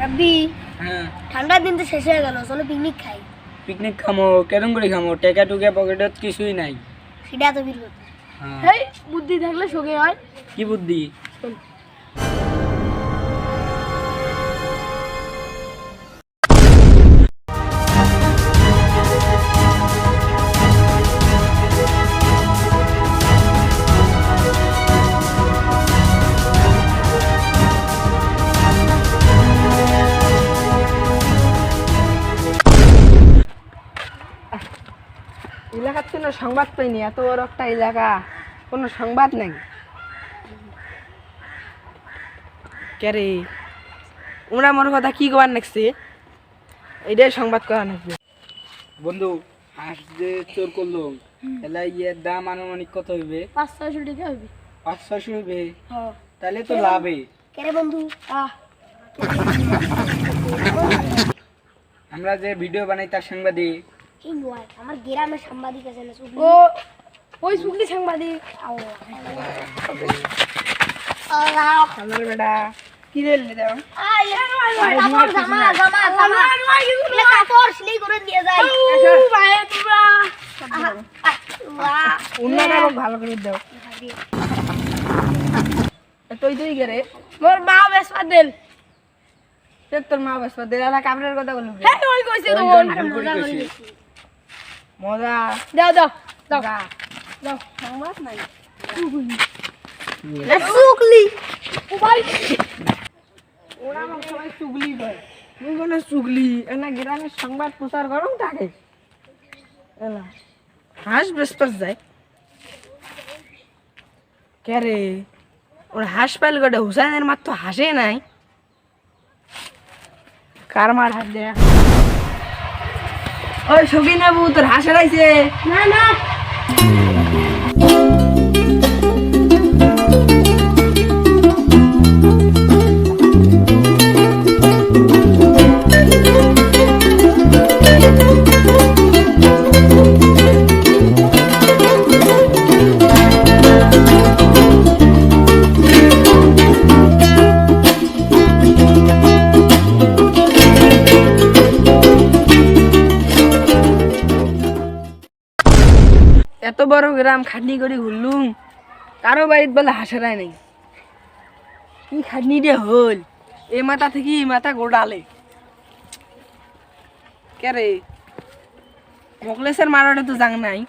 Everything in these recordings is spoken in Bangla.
রাব্বি হ্যাঁ ঠান্ডার দিন তো শেষ হয়ে গেল, চলো পিকনিক খাই। পিকনিক খামো কেরম করে খামো? টেকা টুকে পকেটত কিছুই নাই। সেটা তো বিল করতে হ্যাঁ হেই বুদ্ধি থাকলে সঙ্গে হয়। কি বুদ্ধি? এলাকার কোনো সংবাদ পাইনি, এত বড় একটা এলাকা কোনো সংবাদ নাই। কে রে ওরা মোর কথা কি কবার নাকছে? এটাই সংবাদ করা নাকবে। বন্ধু হাঁস যে চোর করলো এলা ইয়ের দাম আনুমানিক কত হইবে? 500-600 টাকা হইবে। 500 হইবে? হ্যাঁ তাহলে তো লাভে। কেরে বন্ধু আমরা যে ভিডিও বানাই তার সাংবাদিক এই নয়, আমার গ্রামের সাংবাদিক আছে না, ও ওই সুগলি সাংবাদিক আমার বেটা কি রে দাও কাপড় সিলাই করে দিয়ে যায়। উন্নয়ন ভালো করে দাও। তুই তুই গেরে মোর মা বেসপা দেল, তোর মা বেসপা দেল আর কামরের কথা বলবি। হ্যাঁ ওই কইছে তো মজা দাও দাও দাও দাও সংবাদ নাই সুগলি ওরা আমার সবাই চুগলি করে। তুই কোনো চুগলি না গ্রামের সংবাদ প্রচার গরম থাকে এলা হাঁস বেসপাস যায় কে রে? ওর হাঁস পাইল গটে হুসাইনের মার তো হাসে নাই, কার মার হাত দেয়া? ওই সবি নেবু তোর হাঁস হারাইছে। না না এত বড় গ্রাম খাটনি করে ঘুরলুম, কারো বাড়িতে বলে হাসারায় নাই। কি খাটনি রে হল, এ মাথা থেকে এই মাথা গোড়ালে কে রে? মোকলেসের মারাটা তো জাং নাই,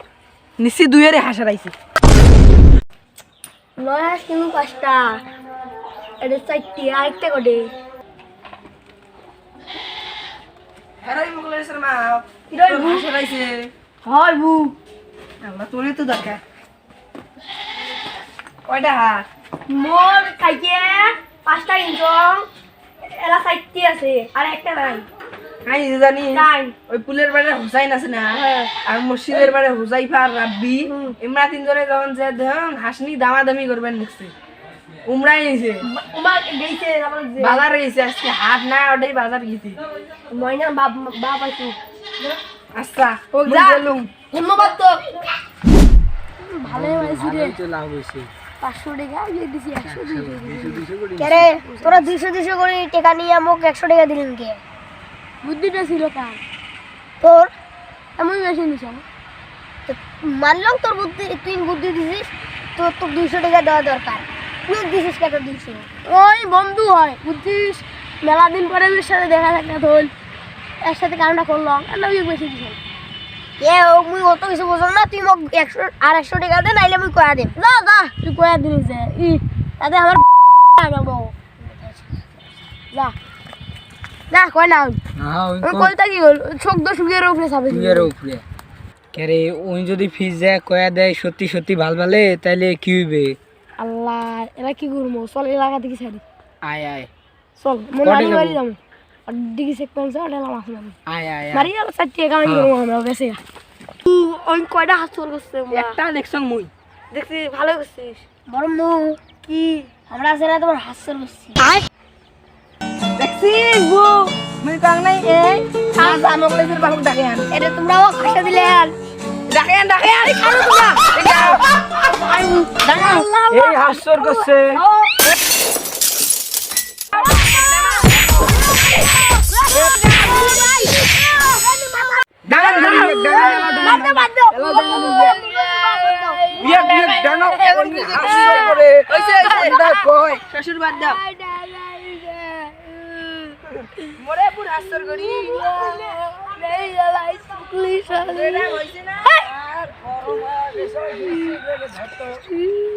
নিশ্চয় দুইয়ারে হাসারাইছে। নয় হাঁস কিন্তু 5টা, এটা 4টি, আরেকটা করে হ্যাঁ মোকলেসের মা কিরই বু? হাসারাইছে। হয় বু আমরা তোরে তো দরকার। কয়টা হাঁস? মোর খাইছে 5টা ইনজং, এলা 4টি আছে আর একটা নাই। আমি জানি নাই ওই পুলের বাড়ির হুসাইন আছে না, হ্যাঁ। আর মসজিদের বাড়ি হুজাইফা আর রাব্বি, ইমরা তিনজনে যখন যে দেন হাসনি দামাদামি করবেন নিচ্ছে উমরাই নিছে উমার গেইছে আমার যে বাজার গেছে আজকে হাট না, ওটাই বাজার গেছে। ময়না বাপ বাপ আইছে। আচ্ছা ও যা। গেলুম। ধন্যবাদ তো, ভালোই হয়েছে রে। ভালোই তো লাভ হইছে। 500 টাকা দিয়ে দিছি, 100 দিয়ে দিছি। 200 করে কেরে তোরা 200 করে টাকা নিয়ে আমাকে 100 টাকা দিলেন কে? বুদ্ধিটা ছিল কার? তোর। আমি বেশি নিছি, মানলাম তোর বুদ্ধি, তুই বুদ্ধি দিছিস, তোর তো 200 টাকা দেওয়া দরকার, তুই দিছিস কত? 200। ওই বন্ধু হয় বুঝছিস, মেলা দিন পরে ওর সাথে দেখা সাক্ষাৎ হল, একসাথে কামটা করলাম, আর আমি বেশি দিছি। মুই অত কিছু বুঝলাম না, তুই মোক 100 টাকা দে, নাইলে মুই কয়া দেব। যা যা তুই কয়া দিলি যে তাতে আমার লাগাবো। যা যা কয় না না কলটা কি হল, চোখ দো সুগের উপরে চাবে সুগের উপরে। কেরে ওই যদি ফিস যায় কয়া দেয় সত্যি সত্যি ভাল ভালে, তাইলে কি হইবে? আল্লাহ এরা কি করবো, চল এলাকা দিকে ছাড়ি, আয় আয় চল মনে বাড়ি বাড়ি যাবো, আর দিকে চেক পয়েন্টে ওটা মাছ মারি আয় আয় মারি আর 4 টাকা কামাই করবো আমরা বেশি। ওই কয়টা হাত চল করছে একটা দেখছং মুই দেখছি, ভালো করছিস বড় মু কি আমরা আছে না তোমার হাত চল করছি দেখছি গো মুই কাং নাই এই আজ আমকলের বাবুক ডাকে আন। এটা তোমরাও খাইতে দিলেন, ডাকে আন ছাড়ো তোমরা এই হাস্যর করছে। কই শ্বশুর বাদ দাও মোরে পুর হাসর করি এটা হইছে না আর গরম আর বেশি